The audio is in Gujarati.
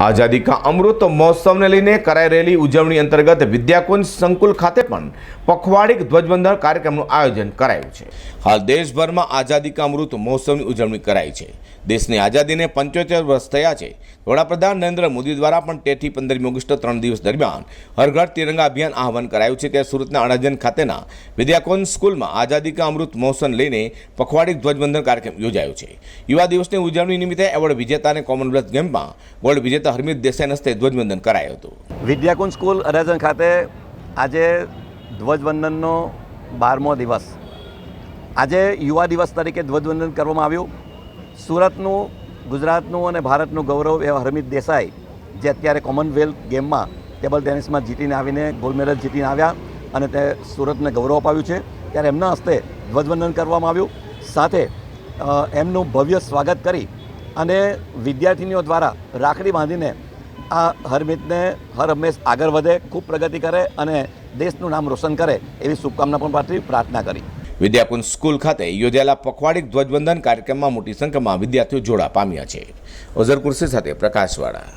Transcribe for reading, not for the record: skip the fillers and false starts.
આઝાદી કા અમૃત મહોત્સવને લઈને કરાઈ રહેલી ઉજવણી અંતર્ગત વિદ્યાકુંજ સંકુલ ખાતે પણ પખવાડિક ધ્વજવંદન કાર્યક્રમનું આયોજન કરાયું છે। હાલ દેશભરમાં આઝાદી કા અમૃત મહોત્સવની ઉજવણી કરાઈ છે। દેશની આઝાદીને 75 વર્ષ થયા છે। વડાપ્રધાન નરેન્દ્ર મોદી દ્વારા પણ 13 થી 15 ઓગસ્ટ 3 દિવસ દરમિયાન હર ઘર તિરંગા અભિયાન આહવાન કરાયું છે કે સુરતના અડાજણ ખાતેના વિદ્યાકુંજ સ્કૂલમાં આઝાદી કા અમૃત મહોત્સવને લઈને પખવાડિક ધ્વજવંદન કાર્યક્રમ યોજાયો છે। યુવા દિવસની ઉજવણી નિમિત્તે એવોર્ડ વિજેતાને કોમનવેલ્થ ગેમ્સમાં ગોલ્ડ વિજેતા હરમિત દેસાઈ હસ્તે ધ્વજવંદન કરાયું હતું। વિદ્યાકુંજ સ્કૂલ અડાજણ ખાતે આજે ધ્વજવંદનનો 12મો દિવસ, આજે યુવા દિવસ તરીકે ધ્વજવંદન કરવામાં આવ્યું। સુરતનું, ગુજરાતનું અને ભારતનું ગૌરવ એવા હરમિત દેસાઈ, જે અત્યારે કોમનવેલ્થ ગેમમાં ટેબલ ટેનિસમાં જીતીને આવીને ગોલ્ડ મેડલ જીતીને આવ્યા અને તે સુરતને ગૌરવ અપાવ્યું છે, ત્યારે એમના હસ્તે ધ્વજવંદન કરવામાં આવ્યું। સાથે એમનું ભવ્ય સ્વાગત કરી અને વિદ્યાર્થીનીઓ દ્વારા રાખડી બાંધીને આ હરમિતને હર હંમેશ આગળ વધે, ખૂબ પ્રગતિ કરે અને દેશનું નામ રોશન કરે એવી શુભકામના પણ પાઠવી, પ્રાર્થના કરી। વિદ્યાકુંજ સ્કૂલ ખાતે યોજાયેલા પખવાડિક ધ્વજવંદન કાર્યક્રમમાં મોટી સંખ્યામાં વિદ્યાર્થીઓ જોડા પામ્યા છે। અઝર કુર્સી સાથે પ્રકાશવાળા।